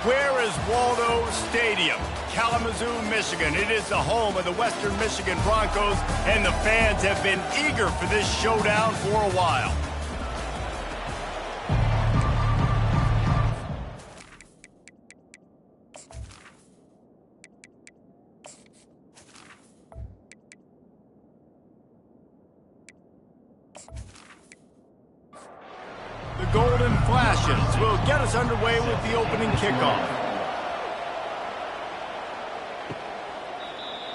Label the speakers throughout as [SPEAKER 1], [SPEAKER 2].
[SPEAKER 1] Where is Waldo Stadium? Kalamazoo, Michigan. It is the home of the Western Michigan Broncos, and the fans have been eager for this showdown for a while. The Golden Flashes will get us underway with the opening kickoff.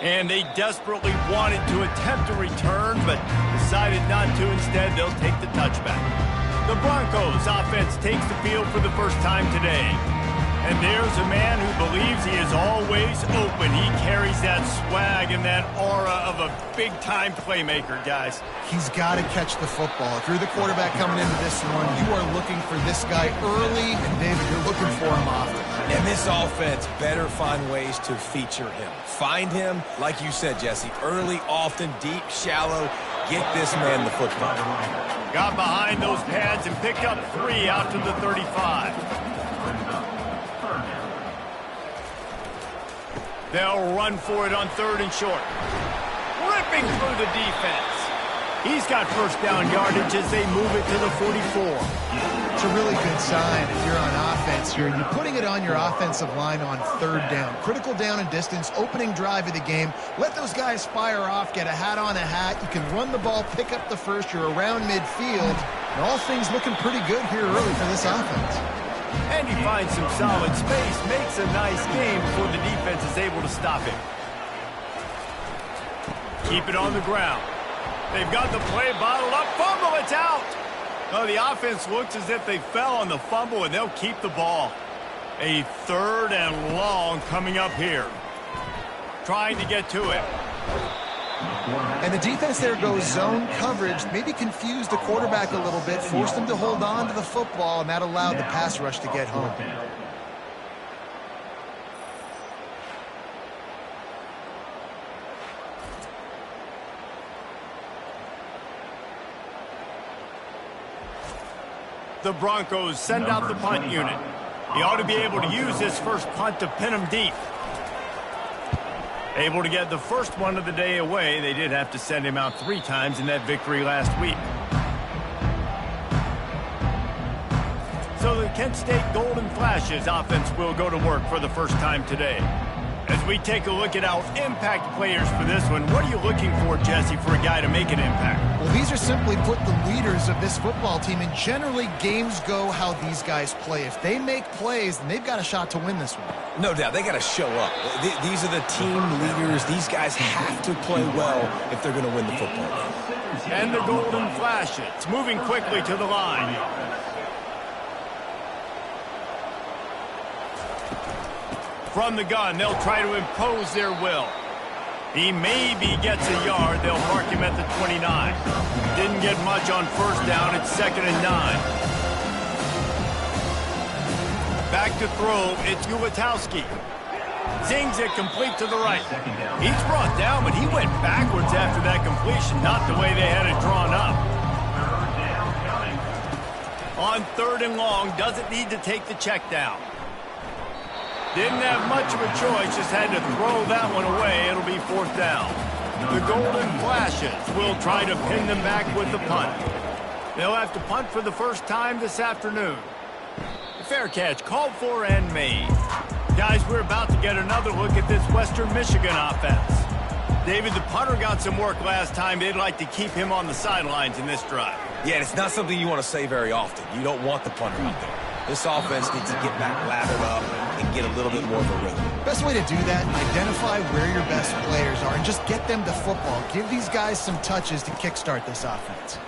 [SPEAKER 1] And they desperately wanted to attempt a return, but decided not to. Instead, they'll take the touchback. The Broncos offense takes the field for the first time today. And there's a man who believes he is always open. He carries that swag and that aura of a big-time playmaker, guys.
[SPEAKER 2] He's got to catch the football. If you're the quarterback coming into this one, you are looking for this guy early, and David, you're looking for him often.
[SPEAKER 3] And this offense better find ways to feature him. Find him, like you said, Jesse, early, often, deep, shallow. Get this man the football.
[SPEAKER 1] Got behind those pads and picked up 3 out to the 35. They'll run for it on 3rd and short. Ripping through the defense. He's got first down yardage as they move it to the 44.
[SPEAKER 2] It's a really good sign if you're on offense here. You're putting it on your offensive line on 3rd down. Critical down and distance, opening drive of the game. Let those guys fire off, get a hat on a hat. You can run the ball, pick up the first. You're around midfield. And all things looking pretty good here early for this offense.
[SPEAKER 1] And he finds some solid space, makes a nice game before the defense is able to stop him. Keep it on the ground. They've got the play bottled up. Fumble, it's out. Oh, the offense looks as if they fell on the fumble, and they'll keep the ball. A 3rd and long coming up here. Trying to get to it.
[SPEAKER 2] And the defense there goes zone coverage, maybe confused the quarterback a little bit, forced him to hold on to the football, and that allowed the pass rush to get home.
[SPEAKER 1] The Broncos send out the punt unit. He ought to be able to use this first punt to pin him deep. Able to get the first one of the day away. They did have to send him out 3 times in that victory last week. So the Kent State Golden Flashes offense will go to work for the first time today. As we take a look at our impact players for this one, what are you looking for, Jesse, for a guy to make an impact?
[SPEAKER 2] Well, these are simply put the leaders of this football team, and generally games go how these guys play. If they make plays, then they've got a shot to win this one.
[SPEAKER 3] No doubt, they got to show up. These are the team leaders. These guys have to play well if they're going to win the football game.
[SPEAKER 1] And the Golden Flashes moving quickly to the line. From the gun, they'll try to impose their will. He maybe gets a yard. They'll mark him at the 29. Didn't get much on first down. It's 2nd and 9. Back to throw. It's Ulatowski. Zings it complete to the right. He's brought down, but he went backwards after that completion, not the way they had it drawn up. On 3rd and long, doesn't need to take the check down. Didn't have much of a choice, just had to throw that one away. It'll be 4th down. The Golden Flashes will try to pin them back with the punt. They'll have to punt for the first time this afternoon. Fair catch called for and made. Guys, we're about to get another look at this Western Michigan offense. David, the punter got some work last time. They'd like to keep him on the sidelines in this drive.
[SPEAKER 3] Yeah, and it's not something you want to say very often. You don't want the punter out there. This offense needs to get back lathered up and get a little bit more of a rhythm.
[SPEAKER 2] Best way to do that, identify where your best players are and just get them to football. Give these guys some touches to kickstart this offense.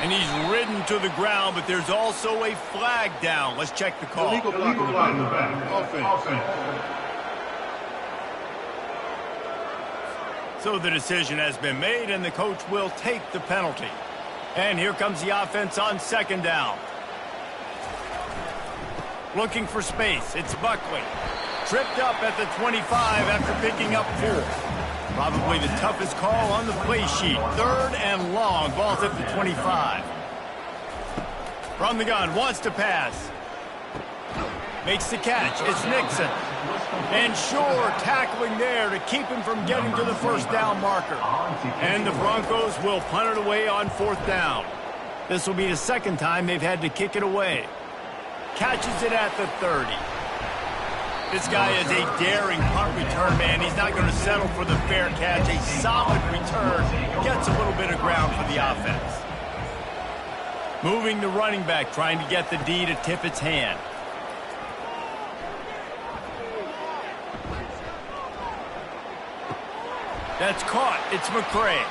[SPEAKER 1] And he's ridden to the ground, but there's also a flag down. Let's check the call.
[SPEAKER 4] Illegal flag in the back. Offense.
[SPEAKER 1] So the decision has been made, and the coach will take the penalty. And here comes the offense on 2nd down. Looking for space. It's Buckley. Tripped up at the 25 after picking up 4. Probably the toughest call on the play sheet. 3rd and long. Ball's at the 25. From the gun. Wants to pass. Makes the catch. It's Nixon. And sure, tackling there to keep him from getting to the first down marker. And the Broncos will punt it away on 4th down. This will be the second time they've had to kick it away. Catches it at the 30. This guy is a daring punt return man. He's not going to settle for the fair catch. A solid return. Gets a little bit of ground for the offense. Moving the running back, trying to get the D to tip its hand. That's caught. It's McCray.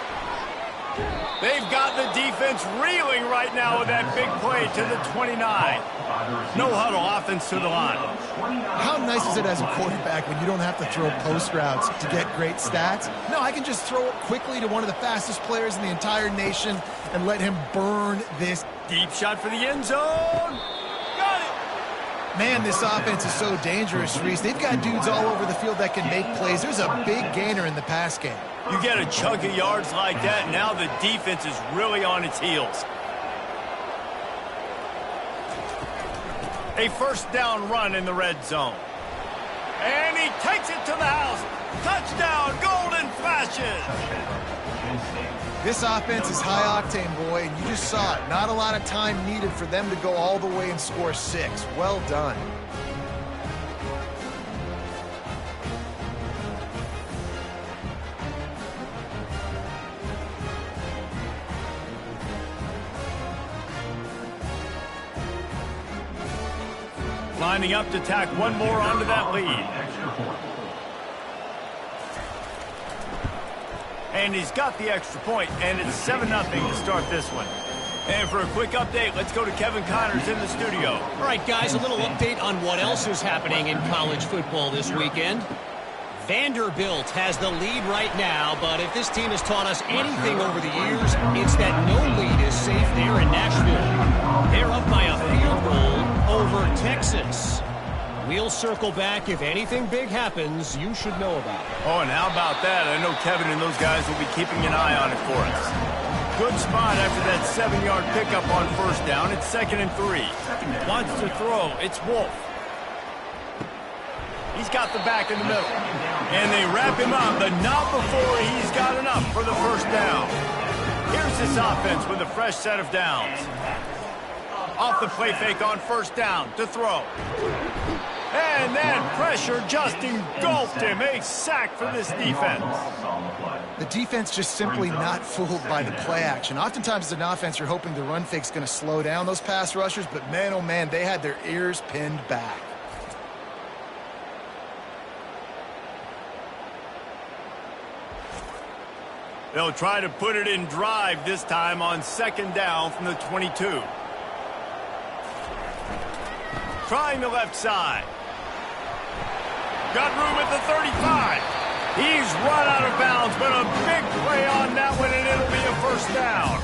[SPEAKER 1] They've got the defense reeling right now with that big play to the 29. No huddle, offense to the line.
[SPEAKER 2] How nice is it as a quarterback when you don't have to throw post routes to get great stats? No, I can just throw it quickly to one of the fastest players in the entire nation and let him burn this.
[SPEAKER 1] Deep shot for the end zone. Got it.
[SPEAKER 2] Man, this offense is so dangerous, Reese. They've got dudes all over the field that can make plays. There's a big gainer in the pass game.
[SPEAKER 1] You get a chunk of yards like that, now the defense is really on its heels. A first down run in the red zone. And he takes it to the house. Touchdown, Golden Flashes.
[SPEAKER 2] This offense is high octane, boy, and you just saw it. Not a lot of time needed for them to go all the way and score 6. Well done.
[SPEAKER 1] Lining up to tack one more onto that lead. And he's got the extra point, and it's 7-0 to start this one. And for a quick update, let's go to Kevin Connors in the studio.
[SPEAKER 5] All right, guys, a little update on what else is happening in college football this weekend. Vanderbilt has the lead right now, but if this team has taught us anything over the years, it's that no lead is safe there in Nashville. They're up by a field goal over Texas. We'll circle back. If anything big happens, you should know about it.
[SPEAKER 1] Oh, and how about that? I know Kevin and those guys will be keeping an eye on it for us. Good spot after that 7-yard pickup on first down. It's 2nd and 3. Wants to throw. It's Wolf. He's got the back in the middle. And they wrap him up, but not before he's got enough for the first down. Here's this offense with a fresh set of downs. Off the play fake on first down to throw. And that pressure just engulfed him. A sack for this defense.
[SPEAKER 2] The defense just simply not fooled by the play action. Oftentimes as an offense, you're hoping the run fake's going to slow down those pass rushers, but man, oh man, they had their ears pinned back.
[SPEAKER 1] They'll try to put it in drive this time on 2nd down from the 22. Trying the left side. Got room at the 35. He's run out of bounds, but a big play on that one, and it'll be a first down.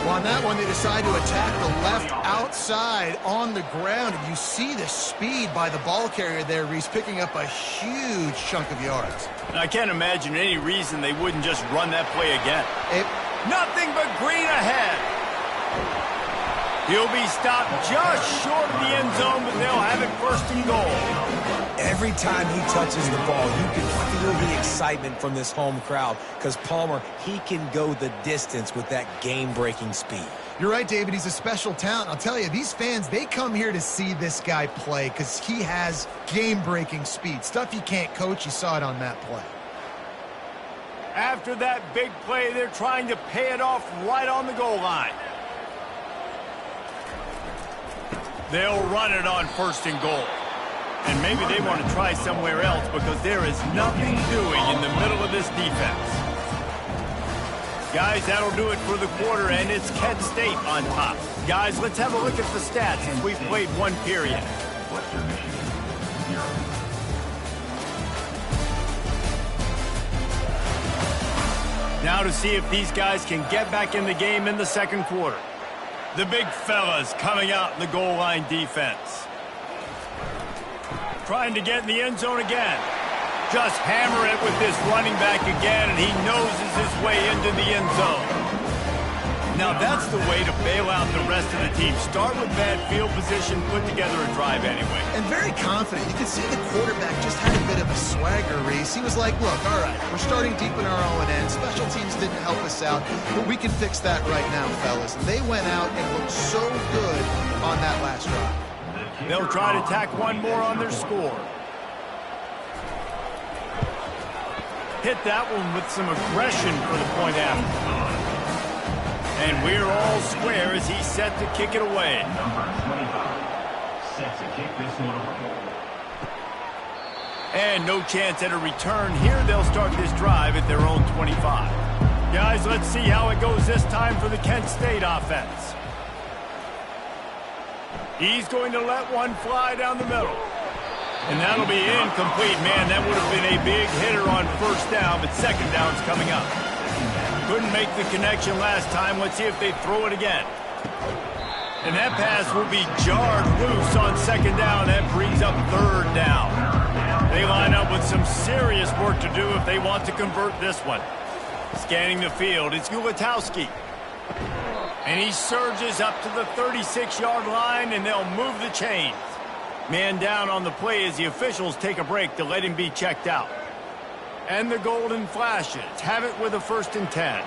[SPEAKER 2] Well, on that one, they decide to attack the left outside on the ground, and you see the speed by the ball carrier there, Reese, picking up a huge chunk of yards.
[SPEAKER 1] And I can't imagine any reason they wouldn't just run that play again. Nothing but green ahead. He'll be stopped just short of the end zone, but they'll have it 1st and goal.
[SPEAKER 3] Every time he touches the ball, you can feel the excitement from this home crowd because Palmer, he can go the distance with that game-breaking speed.
[SPEAKER 2] You're right, David. He's a special talent. I'll tell you, these fans, they come here to see this guy play because he has game-breaking speed. Stuff you can't coach. You saw it on that play.
[SPEAKER 1] After that big play, they're trying to pay it off right on the goal line. They'll run it on 1st and goal. And maybe they want to try somewhere else because there is nothing doing in the middle of this defense. Guys, that'll do it for the quarter, and it's Kent State on top. Guys, let's have a look at the stats since we've played one period. Now to see if these guys can get back in the game in the 2nd quarter. The big fellas coming out in the goal line defense. Trying to get in the end zone again. Just hammer it with this running back again, and he noses his way into the end zone. Now that's the way to bail out the rest of the team. Start with bad field position, put together a drive anyway.
[SPEAKER 2] And very confident. You can see the quarterback just had a bit of a swagger, Reese. He was like, look, all right, we're starting deep in our own end. Special teams didn't help us out, but we can fix that right now, fellas. And they went out and looked so good on that last drive.
[SPEAKER 1] They'll try to tack one more on their score. Hit that one with some aggression for the point after. And we're all square as he's set to kick it away.
[SPEAKER 4] Number 25 set to kick this one away.
[SPEAKER 1] And no chance at a return here. They'll start this drive at their own 25. Guys, let's see how it goes this time for the Kent State offense. He's going to let one fly down the middle. And that'll be incomplete. Man, that would have been a big hitter on first down, but second down's coming up. Couldn't make the connection last time. Let's see if they throw it again. And that pass will be jarred loose on second down. That brings up third down. They line up with some serious work to do if they want to convert this one. Scanning the field, it's Ulatowski. And he surges up to the 36-yard line, and they'll move the chains. Man down on the play as the officials take a break to let him be checked out. And the Golden Flashes have it with a 1st and 10.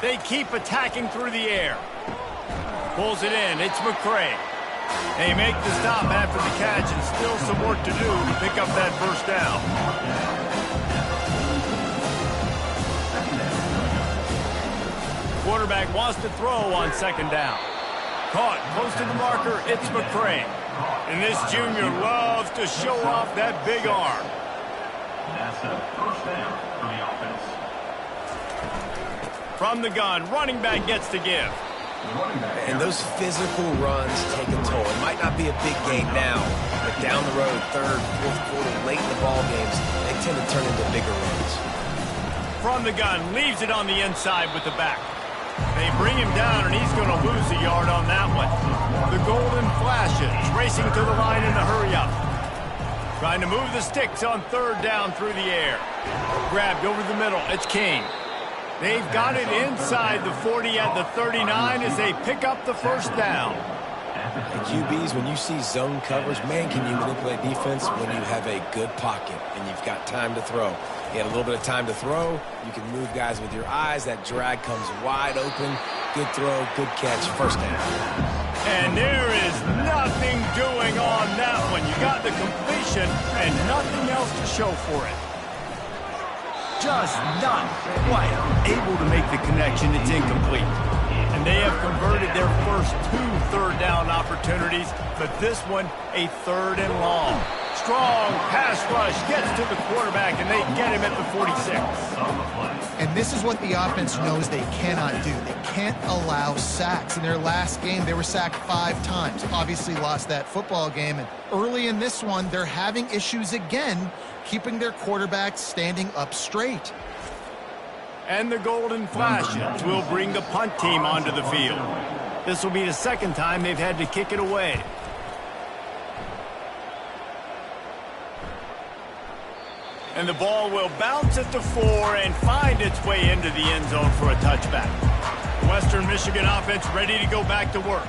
[SPEAKER 1] They keep attacking through the air. Pulls it in. It's McCray. They make the stop after the catch and still some work to do to pick up that first down. Quarterback wants to throw on second down. Caught close to the marker, it's McCray. And this junior loves to show off that big arm.
[SPEAKER 4] That's a first down for the offense.
[SPEAKER 1] From the gun, running back gets to give.
[SPEAKER 3] And those physical runs take a toll. It might not be a big game now, but down the road, third, fourth quarter, late in the ball games, they tend to turn into bigger runs.
[SPEAKER 1] From the gun, leaves it on the inside with the back. They bring him down, and he's going to lose a yard on that one. The Golden Flashes racing to the line in the hurry-up. Trying to move the sticks on third down through the air. Grabbed over the middle. It's King. They've got it inside the 40 at the 39 as they pick up the first down.
[SPEAKER 3] And QBs, when you see zone coverage, man, can you manipulate defense when you have a good pocket and you've got time to throw. You had a little bit of time to throw. You can move guys with your eyes. That drag comes wide open. Good throw, good catch, first down.
[SPEAKER 1] And there is nothing doing on that one. You got the completion and nothing else to show for it. Just not quite able to make the connection. It's incomplete. And they have converted their first 2 third-down opportunities, but this one a 3rd and long. Strong pass rush gets to the quarterback, and they get him at the 46.
[SPEAKER 2] And this is what the offense knows they cannot do. They can't allow sacks. In their last game, they were sacked 5 times. Obviously lost that football game. And early in this one, they're having issues again, keeping their quarterback standing up straight.
[SPEAKER 1] And the Golden Flashes will bring the punt team onto the field. This will be the second time they've had to kick it away. And the ball will bounce at the 4 and find its way into the end zone for a touchback. Western Michigan offense ready to go back to work.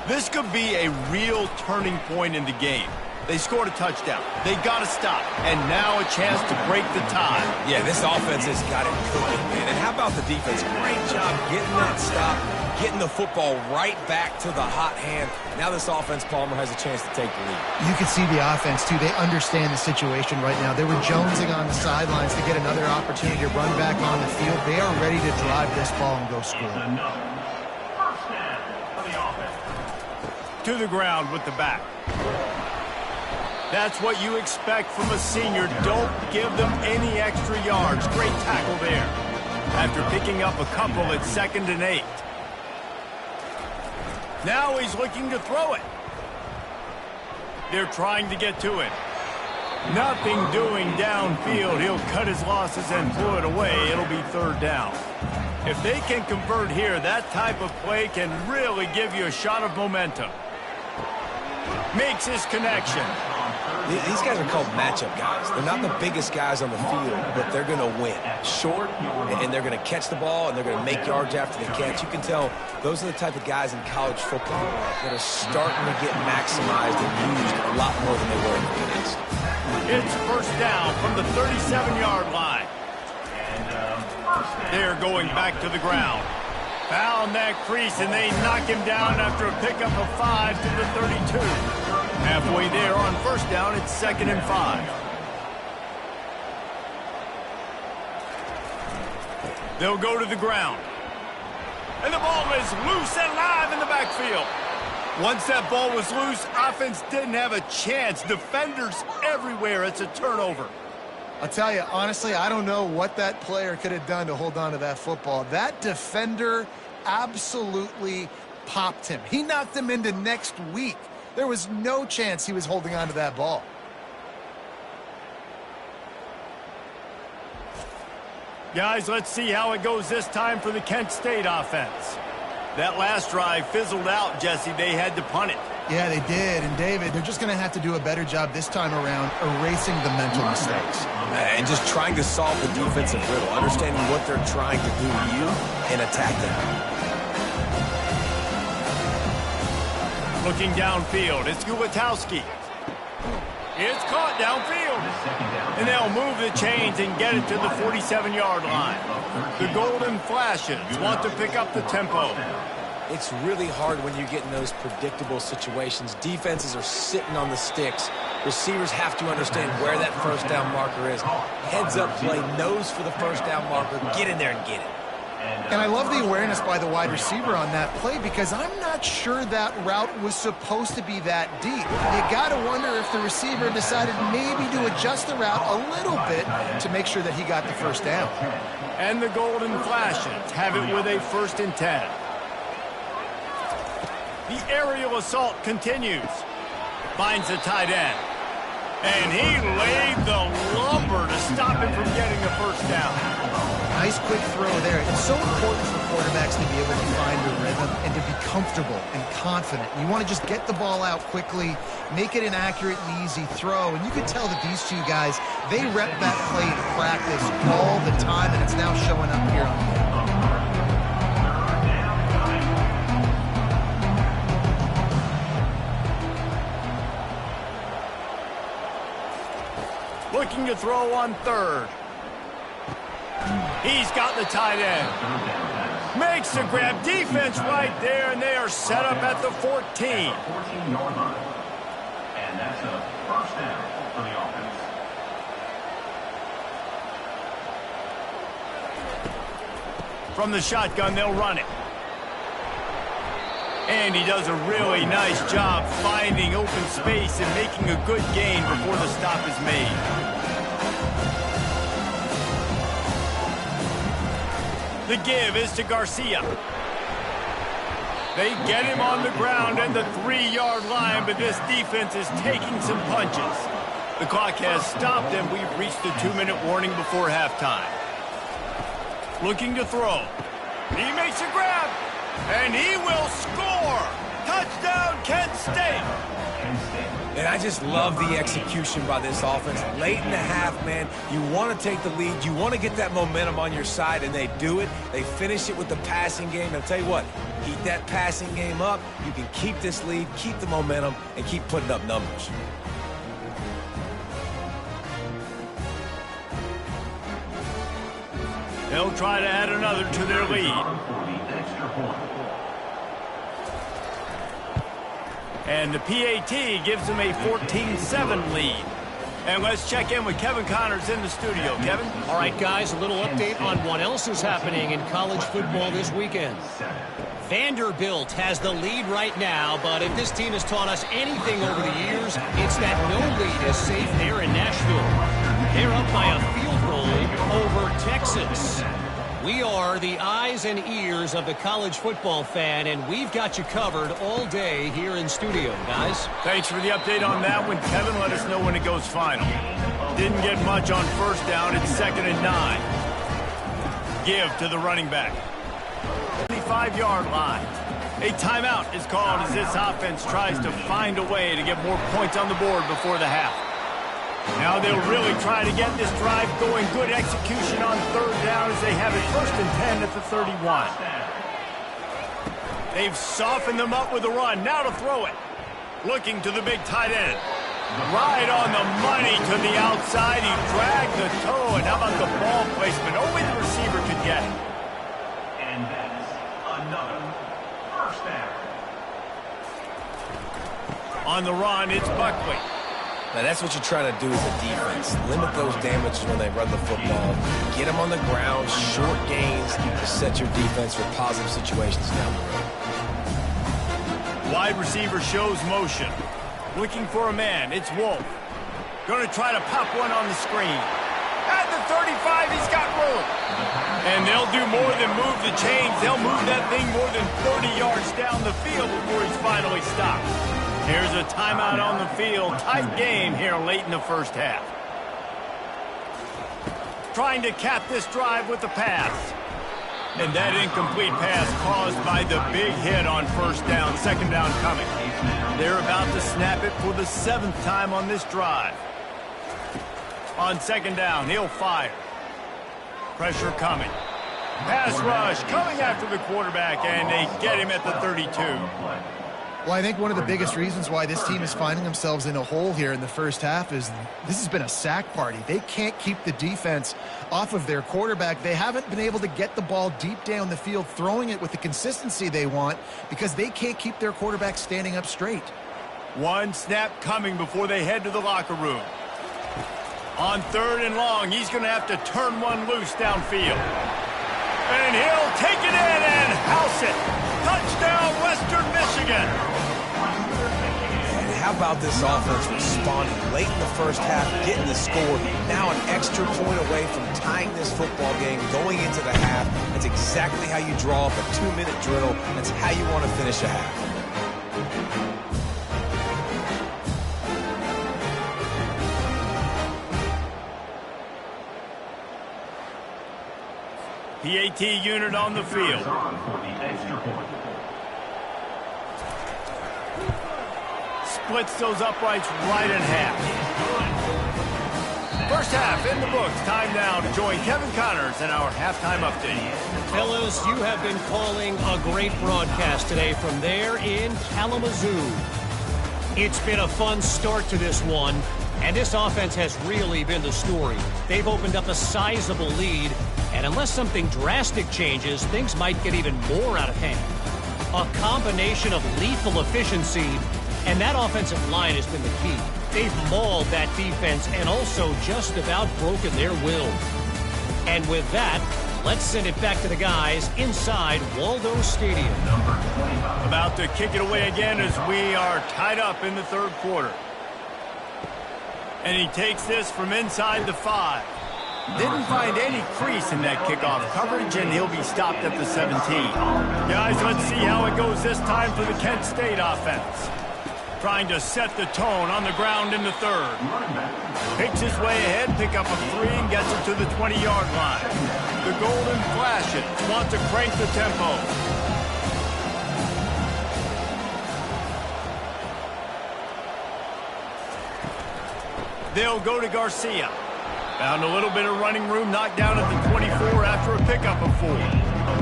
[SPEAKER 1] This could be a real turning point in the game. They scored a touchdown. They got to stop. And now a chance to break the tie.
[SPEAKER 3] Yeah, this offense has got it cooking, man. And how about the defense? Great job getting that stop, getting the football right back to the hot hand. Now this offense, Palmer, has a chance to take the lead.
[SPEAKER 2] You can see the offense, too. They understand the situation right now. They were jonesing on the sidelines to get another opportunity to run back on the field. They are ready to drive this ball and go score.
[SPEAKER 1] To the ground with the back. That's what you expect from a senior. Don't give them any extra yards. Great tackle there. After picking up a couple at 2nd and 8. Now he's looking to throw it. They're trying to get to it. Nothing doing downfield. He'll cut his losses and throw it away. It'll be 3rd down. If they can convert here, that type of play can really give you a shot of momentum. Makes his connection.
[SPEAKER 3] These guys are called matchup guys. They're not the biggest guys on the field, but they're going to win. Short, and they're going to catch the ball, and they're going to make yards after the catch. You can tell those are the type of guys in college football that are starting to get maximized and used a lot more than they were in the past.
[SPEAKER 1] It's first down from the 37-yard line. They're going back to the ground. Found that crease, and they knock him down after a pickup of 5 to the 32. Halfway there on first down, it's 2nd and 5. They'll go to the ground. And the ball is loose and live in the backfield. Once that ball was loose, offense didn't have a chance. Defenders everywhere. It's a turnover.
[SPEAKER 2] I'll tell you, honestly, I don't know what that player could have done to hold on to that football. That defender absolutely popped him. He knocked him into next week. There was no chance he was holding on to that ball.
[SPEAKER 1] Guys, let's see how it goes this time for the Kent State offense. That last drive fizzled out, Jesse. They had to punt it.
[SPEAKER 2] Yeah, they did. And, David, they're just going to have to do a better job this time around erasing the mental mistakes.
[SPEAKER 3] And just trying to solve the defensive riddle, understanding what they're trying to do to you and attack them.
[SPEAKER 1] Looking downfield, it's Gulatowski. It's caught downfield. And they'll move the chains and get it to the 47-yard line. The Golden Flashes want to pick up the tempo.
[SPEAKER 3] It's really hard when you get in those predictable situations. Defenses are sitting on the sticks. Receivers have to understand where that first down marker is. Heads up play, nose for the first down marker. Get in there and get it.
[SPEAKER 2] And I love the awareness by the wide receiver on that play because I'm not sure that route was supposed to be that deep. You got to wonder if the receiver decided maybe to adjust the route a little bit to make sure that he got the first down.
[SPEAKER 1] And the Golden Flashes have it with a 1st and 10. The aerial assault continues. Finds the tight end. And he laid the lumber to stop him from getting the first down.
[SPEAKER 2] Nice quick throw there. It's so important for quarterbacks to be able to find a rhythm and to be comfortable and confident. You want to just get the ball out quickly, make it an accurate and easy throw. And you can tell that these two guys, they rep that play in practice all the time, and it's now showing up here on the field.
[SPEAKER 1] Looking to throw on 3rd. He's got the tight end. Makes the grab. Defense right there, and they are set up at the 14.
[SPEAKER 4] 14-yard line. And that's a first down for the offense.
[SPEAKER 1] From the shotgun, they'll run it. And he does a really nice job finding open space and making a good gain before the stop is made. The give is to Garcia. They get him on the ground at the 3-yard line, but this defense is taking some punches. The clock has stopped, and we've reached the 2-minute warning before halftime. Looking to throw. He makes a grab, and he will score. Touchdown, Kent State.
[SPEAKER 3] And I just love the execution by this offense. Late in the half, man, you want to take the lead. You want to get that momentum on your side, and they do it. They finish it with the passing game. I'll tell you what, keep that passing game up. You can keep this lead, keep the momentum, and keep putting up numbers.
[SPEAKER 1] They'll try to add another to their lead. And the PAT gives them a 14-7 lead. And let's check in with Kevin Connors in the studio. Kevin?
[SPEAKER 5] All right, guys, a little update on what else is happening in college football this weekend. Vanderbilt has the lead right now, but if this team has taught us anything over the years, it's that no lead is safe there in Nashville. They're up by a field goal over Texas. We are the eyes and ears of the college football fan, and we've got you covered all day here in studio, guys.
[SPEAKER 1] Thanks for the update on that one, Kevin. Let us know when it goes final. Didn't get much on first down. It's 2nd and 9. Give to the running back. 25-yard line. A timeout is called as this offense tries to find a way to get more points on the board before the half. Now they'll really try to get this drive going. Good execution on third down as they have it 1st and 10 at the 31. They've softened them up with a run. Now to throw it. Looking to the big tight end. Right on the money to the outside. He dragged the toe. And how about the ball placement? Only the receiver could get it.
[SPEAKER 4] And that's another first down.
[SPEAKER 1] On the run, it's Buckley.
[SPEAKER 3] Now, that's what you're trying to do as a defense. Limit those damages when they run the football. Get them on the ground, short gains to set your defense for positive situations down the road.
[SPEAKER 1] Wide receiver shows motion. Looking for a man. It's Wolf. Going to try to pop one on the screen. At the 35, he's got room. And they'll do more than move the chains. They'll move that thing more than 30 yards down the field before he's finally stopped. Here's a timeout on the field. Tight game here late in the first half. Trying to cap this drive with the pass. And that incomplete pass caused by the big hit on first down. 2nd down coming. They're about to snap it for the 7th time on this drive. On 2nd down, he'll fire. Pressure coming. Pass rush coming after the quarterback, and they get him at the 32.
[SPEAKER 2] Well, I think one of the biggest reasons why this team is finding themselves in a hole here in the first half is this has been a sack party. They can't keep the defense off of their quarterback. They haven't been able to get the ball deep down the field, throwing it with the consistency they want because they can't keep their quarterback standing up straight.
[SPEAKER 1] One snap coming before they head to the locker room. On 3rd and long, he's going to have to turn one loose downfield. And he'll take it in and house it. Touchdown, Western Michigan.
[SPEAKER 3] And how about this offense responding late in the first half, getting the score, now an extra point away from tying this football game, going into the half. That's exactly how you draw up a 2-minute drill. That's how you want to finish a half.
[SPEAKER 1] PAT unit on the field. Splits those uprights right in half. First half in the books. Time now to join Kevin Connors in our halftime update.
[SPEAKER 5] Fellas, you have been calling a great broadcast today from there in Kalamazoo. It's been a fun start to this one, and this offense has really been the story. They've opened up a sizable lead, and unless something drastic changes, things might get even more out of hand. A combination of lethal efficiency, and that offensive line has been the key. They've mauled that defense and also just about broken their will. And with that, let's send it back to the guys inside Waldo Stadium.
[SPEAKER 1] About to kick it away again as we are tied up in the 3rd quarter. And he takes this from inside the 5. Didn't find any crease in that kickoff coverage, and he'll be stopped at the 17. Guys, let's see how it goes this time for the Kent State offense. Trying to set the tone on the ground in the 3rd. Picks his way ahead, pick up a 3, and gets it to the 20-yard line. The Golden Flashes want to crank the tempo. They'll go to Garcia. Found a little bit of running room, knocked down at the 24 after a pickup of 4.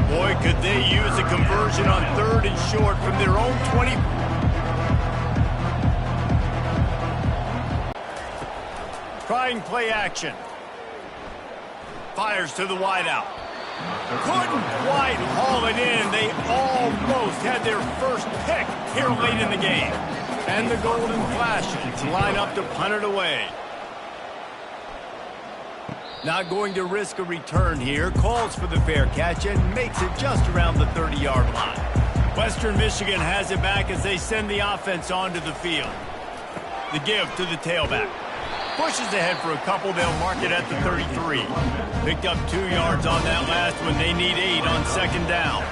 [SPEAKER 1] Boy, could they use a conversion on 3rd and short from their own 20. Trying play action. Fires to the wideout. Couldn't quite haul it in. They almost had their first pick here late in the game. And the Golden Flashes line up to punt it away. Not going to risk a return here. Calls for the fair catch and makes it just around the 30-yard line. Western Michigan has it back as they send the offense onto the field. The give to the tailback. Pushes ahead for a couple. They'll mark it at the 33. Picked up 2 yards on that last one. They need 8 on 2nd down.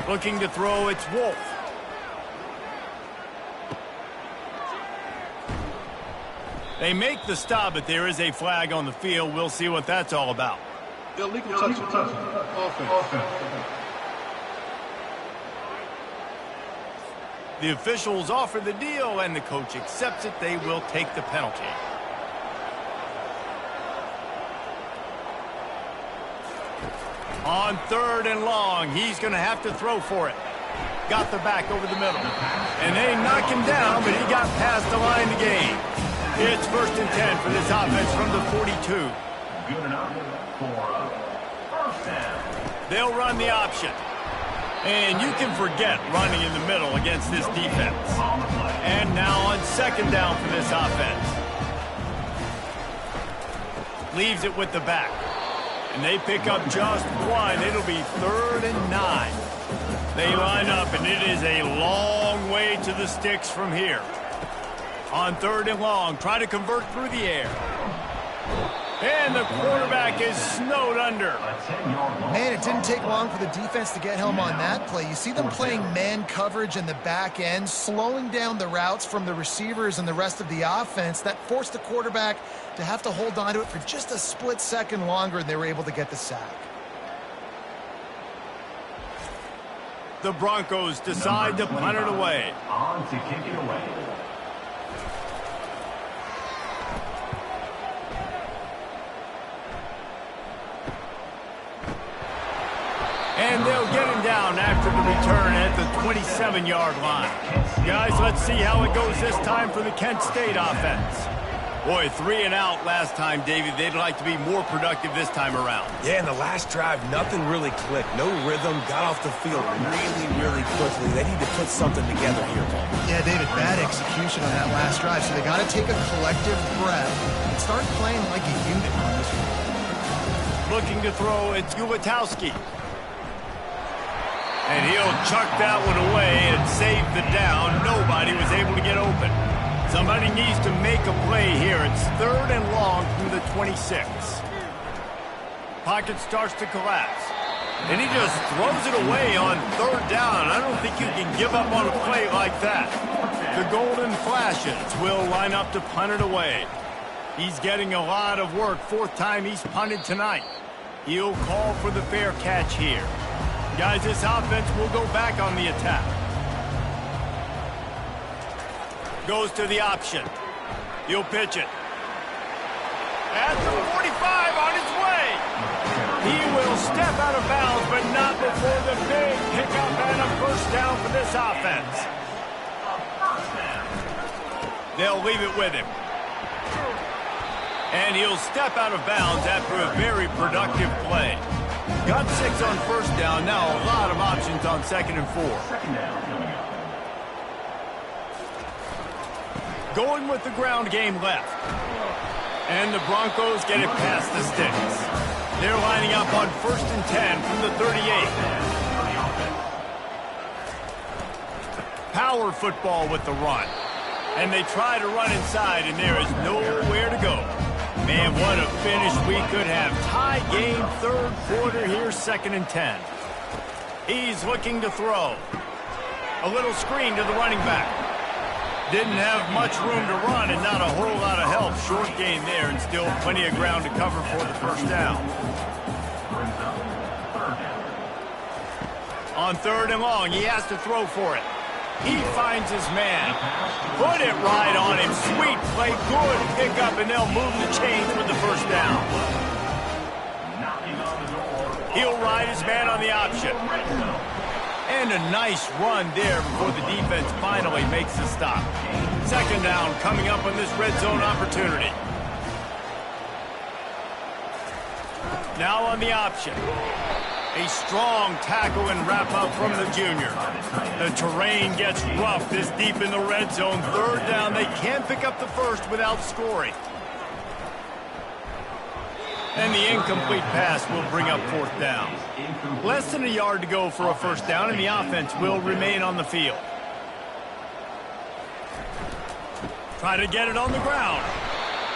[SPEAKER 1] Looking to throw, it's Wolf. They make the stop, but there is a flag on the field. We'll see what that's all about.
[SPEAKER 6] Illegal touch. Offense.
[SPEAKER 1] The officials offer the deal, and the coach accepts it. They will take the penalty. On 3rd and long, he's going to have to throw for it. Got the back over the middle. And they knock him down, but he got past the line to gain. It's 1st and 10 for this offense from the 42.
[SPEAKER 4] Good enough for first down.
[SPEAKER 1] They'll run the option. And you can forget running in the middle against this defense. And now on 2nd down for this offense. Leaves it with the back. And they pick up just one. It'll be 3rd and 9. They line up, and it is a long way to the sticks from here. On 3rd and long, try to convert through the air. And the quarterback is snowed under.
[SPEAKER 2] Man, it didn't take long for the defense to get home on that play. You see them playing man coverage in the back end, slowing down the routes from the receivers and the rest of the offense. That forced the quarterback to have to hold on to it for just a split second longer, and they were able to get the sack.
[SPEAKER 1] The Broncos decide to punt it away.
[SPEAKER 4] On to kick it away.
[SPEAKER 1] And they'll get him down after the return at the 27-yard line. Guys, let's see how it goes this time for the Kent State offense. Boy, 3 and out last time, David. They'd like to be more productive this time around.
[SPEAKER 3] Yeah, in the last drive, nothing really clicked. No rhythm, got off the field really quickly. They need to put something together here, Paul.
[SPEAKER 2] Yeah, David, bad execution on that last drive, so they got to take a collective breath and start playing like a unit on this one.
[SPEAKER 1] Looking to throw, it's Ulatowski. And he'll chuck that one away and save the down. Nobody was able to get open. Somebody needs to make a play here. It's 3rd and long from the 26. Pocket starts to collapse. And he just throws it away on 3rd down. I don't think you can give up on a play like that. The Golden Flashes will line up to punt it away. He's getting a lot of work. 4th time he's punted tonight. He'll call for the fair catch here. Guys, this offense will go back on the attack. Goes to the option. He'll pitch it. At the 45 on his way. He will step out of bounds, but not before the big pickup and a 1st down for this offense. They'll leave it with him. And he'll step out of bounds after a very productive play. Got 6 on 1st down. Now a lot of options on 2nd and 4.
[SPEAKER 4] Second down coming up.
[SPEAKER 1] Going with the ground game left. And the Broncos get it past the sticks. They're lining up on 1st and 10 from the 38. Power football with the run. And they try to run inside, and there is nowhere to go. Man, what a finish we could have. Tie game, 3rd quarter here, 2nd and 10. He's looking to throw. A little screen to the running back. Didn't have much room to run and not a whole lot of help. Short gain there and still plenty of ground to cover for the 1st down. On 3rd and long, he has to throw for it. He finds his man. Put it right on him. Sweet play, good pickup, and they'll move the chains with the 1st down. He'll ride his man on the option. And a nice run there before the defense finally makes the stop. 2nd down coming up on this red zone opportunity. Now on the option. A strong tackle and wrap up from the junior. The terrain gets rough this deep in the red zone. 3rd down, they can't pick up the 1st without scoring. And the incomplete pass will bring up 4th down. Less than a yard to go for a 1st down, and the offense will remain on the field. Try to get it on the ground.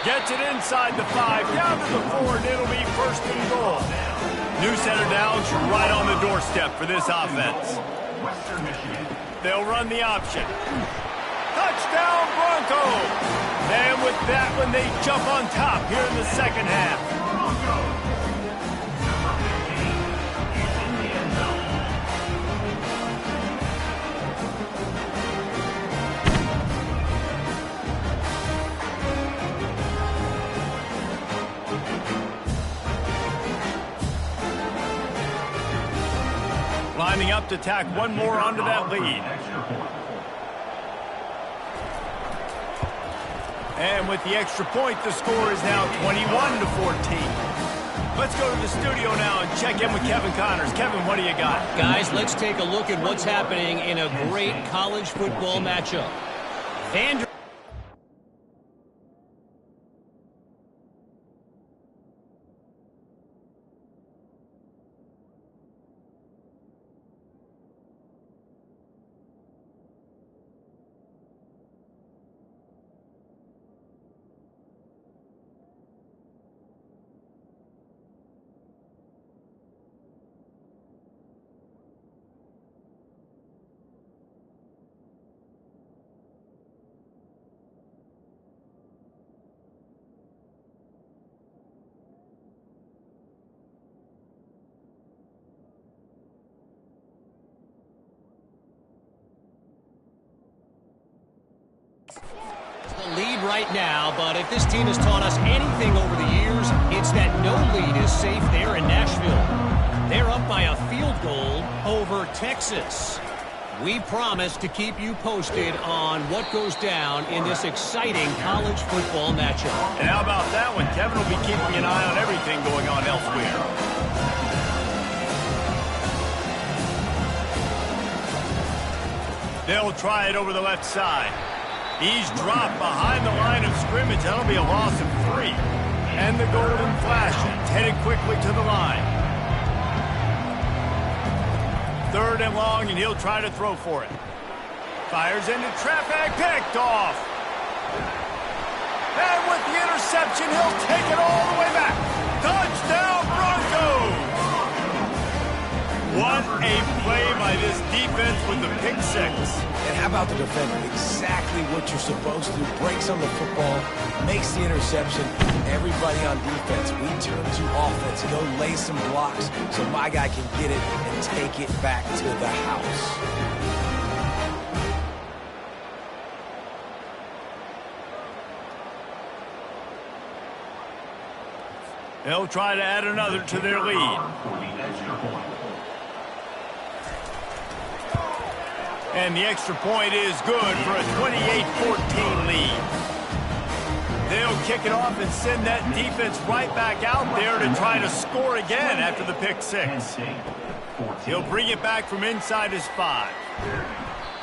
[SPEAKER 1] Gets it inside the 5, down to the 4, and it'll be 1st and goal. New center downs right on the doorstep for this offense. They'll run the option. Touchdown, Broncos! And with that one, they jump on top here in the 2nd half. lining up to tack one more onto that lead. And with the extra point, the score is now 21-14. Let's go to the studio now and check in with Kevin Connors. Kevin, what do you got?
[SPEAKER 5] Guys, let's take a look at what's happening in a great college football matchup. Vanderbilt. The lead right now, but if this team has taught us anything over the years, it's that no lead is safe there in Nashville. They're up by a field goal over Texas. We promise to keep you posted on what goes down in this exciting college football matchup.
[SPEAKER 1] And how about that one? Kevin will be keeping an eye on everything going on elsewhere. They'll try it over the left side. He's dropped behind the line of scrimmage. That'll be a loss of 3. And the Golden Flashes headed quickly to the line. 3rd and long, and he'll try to throw for it. Fires into traffic, picked off. And with the interception, he'll take it all the way back. Touchdown, Broncos! What a play by this defense with the pick 6.
[SPEAKER 3] And how about the defender? Exactly what you're supposed to do. Breaks on the football, makes the interception. Everybody on defense, we turn to offense. Go lay some blocks so my guy can get it and take it back to the house.
[SPEAKER 1] They'll try to add another to their lead. And the extra point is good for a 28-14 lead. They'll kick it off and send that defense right back out there to try to score again after the pick 6. He'll bring it back from inside his 5.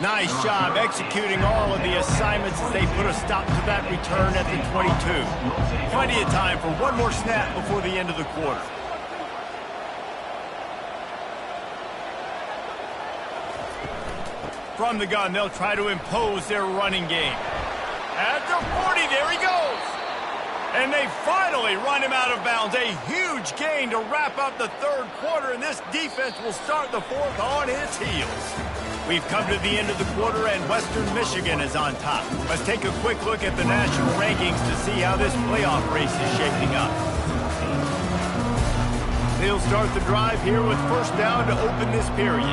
[SPEAKER 1] Nice job executing all of the assignments as they put a stop to that return at the 22. Plenty of time for one more snap before the end of the quarter. From the gun, they'll try to impose their running game. At the 40, there he goes. And they finally run him out of bounds. A huge gain to wrap up the 3rd quarter, and this defense will start the 4th on its heels. We've come to the end of the quarter, and Western Michigan is on top. Let's take a quick look at the national rankings to see how this playoff race is shaping up. They'll start the drive here with 1st down to open this period.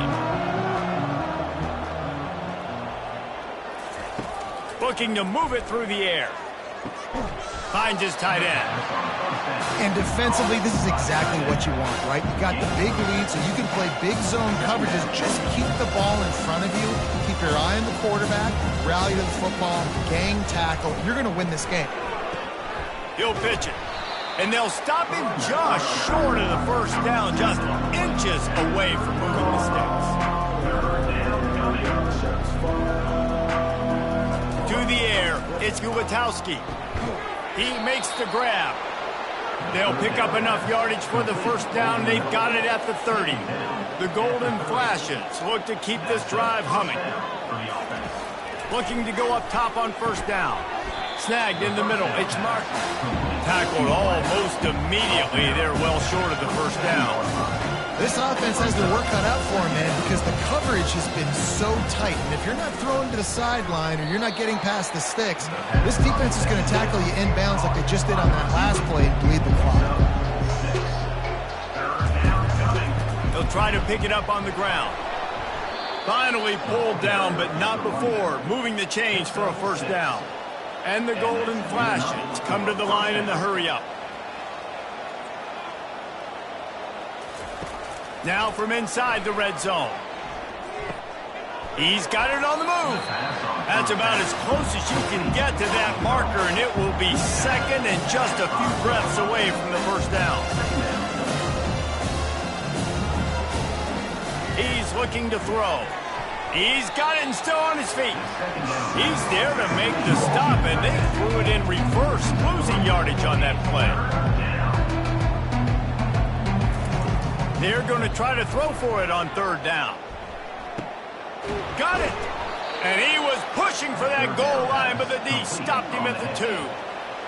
[SPEAKER 1] Looking to move it through the air. Finds his tight end.
[SPEAKER 2] And defensively, this is exactly what you want, right? You got the big lead, so you can play big zone coverages. Just keep the ball in front of you. Keep your eye on the quarterback. Rally to the football. Gang tackle. You're going to win this game.
[SPEAKER 1] He'll pitch it. And they'll stop him just short of the 1st down, just inches away from moving the sticks. To the air, it's Gutowski. He makes the grab. They'll pick up enough yardage for the 1st down. They've got it at the 30. The Golden Flashes look to keep this drive humming. Looking to go up top on 1st down. Snagged in the middle. It's Martin. Tackled almost immediately. They're well short of the 1st down.
[SPEAKER 2] This offense has their work cut out for them, man, because the coverage has been so tight. And if you're not throwing to the sideline or you're not getting past the sticks, this defense is going to tackle you inbounds like they just did on that last play and bleed the clock.
[SPEAKER 1] They'll try to pick it up on the ground. Finally pulled down, but not before moving the chains for a 1st down. And the Golden Flashes come to the line in the hurry-up. Now from inside the red zone. He's got it on the move. That's about as close as you can get to that marker, and it will be second and just a few breaths away from the first down. He's looking to throw. He's got it and still on his feet. He's there to make the stop, and they threw it in reverse, losing yardage on that play. They're going to try to throw for it on third down. Got it. And he was pushing for that goal line, but the D stopped him at the 2.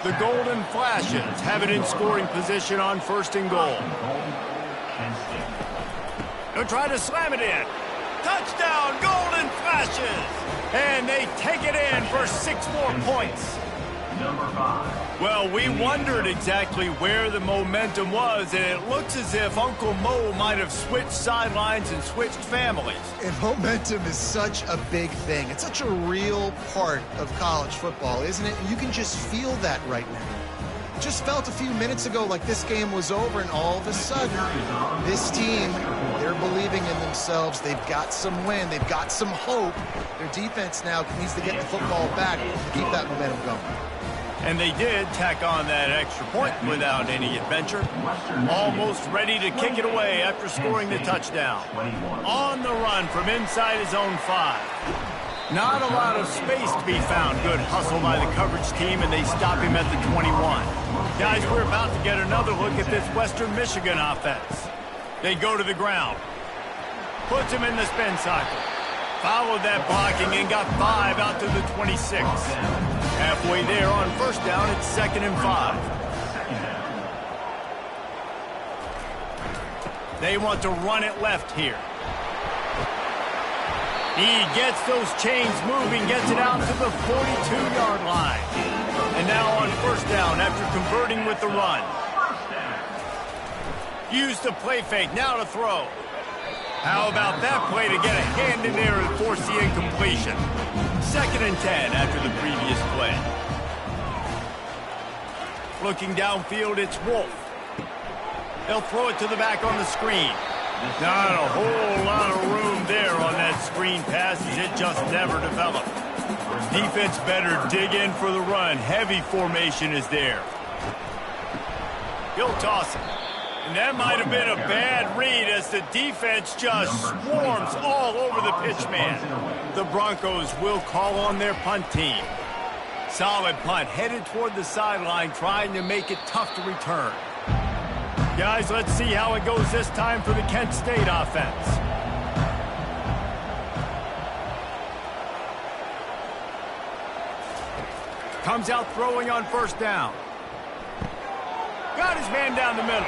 [SPEAKER 1] The Golden Flashes have it in scoring position on first and goal. They'll try to slam it in. Touchdown, Golden Flashes! And they take it in for 6 more points.
[SPEAKER 4] Number 5.
[SPEAKER 1] Well, we wondered exactly where the momentum was, and it looks as if Uncle Mo might have switched sidelines and switched families.
[SPEAKER 2] And momentum is such a big thing. It's such a real part of college football, isn't it? You can just feel that right now. It just felt a few minutes ago like this game was over, and all of a sudden, this team, they're believing in themselves. They've got some wind. They've got some hope. Their defense now needs to get the football back to keep that momentum going.
[SPEAKER 1] And they did tack on that extra point without any adventure. Almost ready to kick it away after scoring the touchdown. On the run from inside his own 5. Not a lot of space to be found. Good hustle by the coverage team, and they stop him at the 21. Guys, we're about to get another look at this Western Michigan offense. They go to the ground. Puts him in the spin cycle. Followed that blocking and got 5 out to the 26. Halfway there on first down, it's 2nd and 5. They want to run it left here. He gets those chains moving, gets it out to the 42-yard line. And now on first down after converting with the run. Use the play fake, now to throw. How about that play to get a hand in there and force the incompletion? 2nd and 10 after the previous play. Looking downfield, it's Wolf. They'll throw it to the back on the screen. Not a whole lot of room there on that screen pass as it just never developed. Defense better dig in for the run. Heavy formation is there. He'll toss it. And that might have been a bad read as the defense just swarms all over the pitch man. The Broncos will call on their punt team. Solid punt, headed toward the sideline, trying to make it tough to return. Guys, let's see how it goes this time for the Kent State offense. Comes out throwing on first down. Got his man down the middle.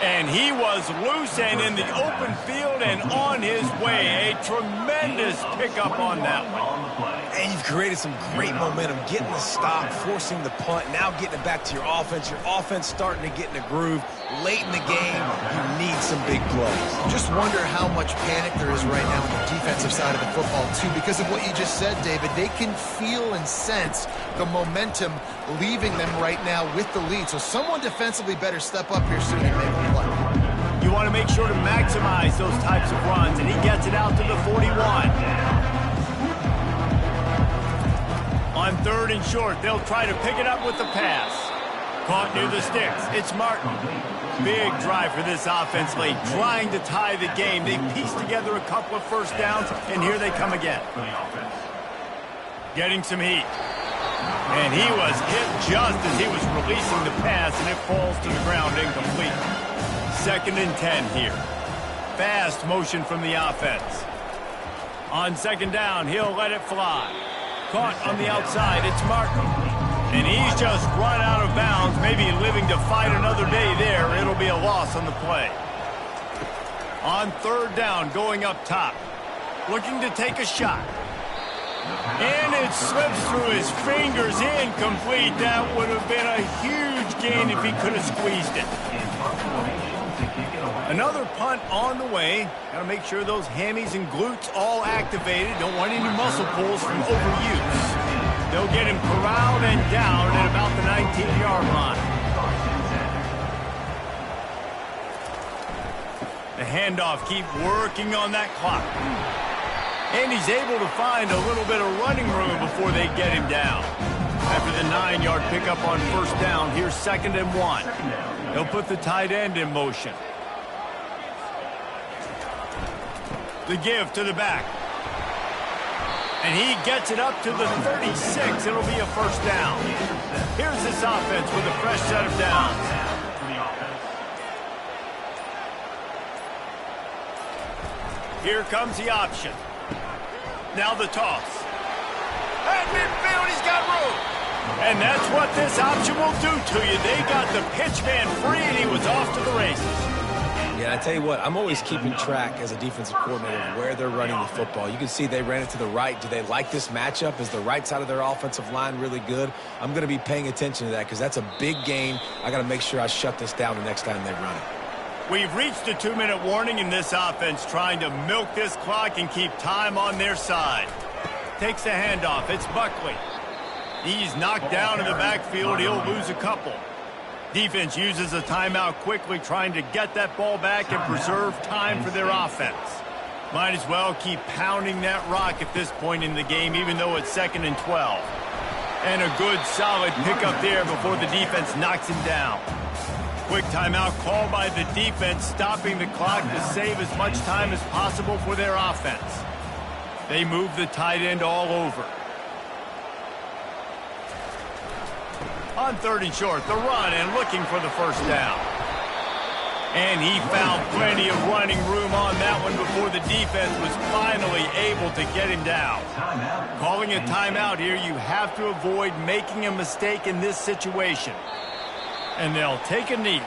[SPEAKER 1] And he was loose and in the open field and on his way. A tremendous pickup on that one.
[SPEAKER 3] And you've created some great momentum, getting the stop, forcing the punt, now getting it back to your offense. Your offense starting to get in a groove. Late in the game, you need some big plays.
[SPEAKER 2] Just wonder how much panic there is right now on the defensive side of the football, too, because of what you just said, David. They can feel and sense the momentum leaving them right now with the lead. So someone defensively better step up here soon and make a play.
[SPEAKER 1] You want to make sure to maximize those types of runs, and he gets it out to the 41. On 3rd and short, they'll try to pick it up with the pass. Caught near the sticks. It's Martin. Big drive for this offense late, trying to tie the game. They pieced together a couple of first downs, and here they come again. Getting some heat. And he was hit just as he was releasing the pass, and it falls to the ground incomplete. 2nd and 10 here. Fast motion from the offense. On 2nd down, he'll let it fly. Caught on the outside, it's Martin. And he's just run out of bounds, maybe living to fight another day there. It'll be a loss on the play. On 3rd down, going up top. Looking to take a shot. And it slips through his fingers, incomplete. That would have been a huge gain if he could have squeezed it. Another punt on the way. Got to make sure those hammies and glutes all activated. Don't want any muscle pulls from overuse. They'll get him corralled and down at about the 19-yard line. The handoff, keep working on that clock. And he's able to find a little bit of running room before they get him down. After the 9-yard pickup on first down, here's 2nd and 1. They'll put the tight end in motion. The give to the back. And he gets it up to the 36. It'll be a first down. Here's this offense with a fresh set of downs. Here comes the option. Now the toss. At midfield, he's got room. And that's what this option will do to you. They got the pitch man free, and he was off to the races.
[SPEAKER 3] Yeah, I tell you what, I'm always keeping track as a defensive coordinator of where they're running the football. You can see they ran it to the right. Do they like this matchup? Is the right side of their offensive line really good? I'm going to be paying attention to that because that's a big gain. I got to make sure I shut this down the next time they run it.
[SPEAKER 1] We've reached a 2-minute warning in this offense, trying to milk this clock and keep time on their side. Takes the handoff. It's Buckley. He's knocked down in the backfield. He'll lose a couple. Defense uses a timeout quickly, trying to get that ball back and preserve time for their offense. Might as well keep pounding that rock at this point in the game, even though it's 2nd and 12. And a good, solid pickup there before the defense knocks him down. Quick timeout called by the defense, stopping the clock to save as much time as possible for their offense. They move the tight end all over. On 3rd and short, the run and looking for the first down. And he found plenty of running room on that one before the defense was finally able to get him down. Calling a timeout here, you have to avoid making a mistake in this situation. And they'll take a knee.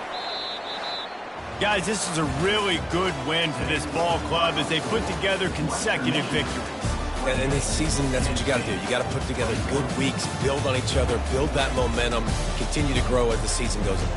[SPEAKER 1] Guys, this is a really good win for this ball club as they put together consecutive victories.
[SPEAKER 3] And in this season, that's what you got to do. You got to put together good weeks, build on each other, build that momentum, continue to grow as the season goes on.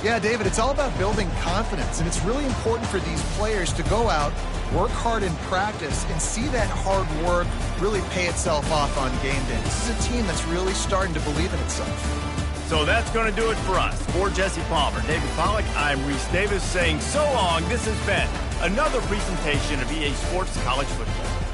[SPEAKER 2] Yeah, David, it's all about building confidence, and it's really important for these players to go out, work hard in practice, and see that hard work really pay itself off on game day. This is a team that's really starting to believe in itself.
[SPEAKER 1] So that's going to do it for us. For Jesse Palmer, David Pollack, I'm Reese Davis saying so long. This has been another presentation of EA Sports College Football.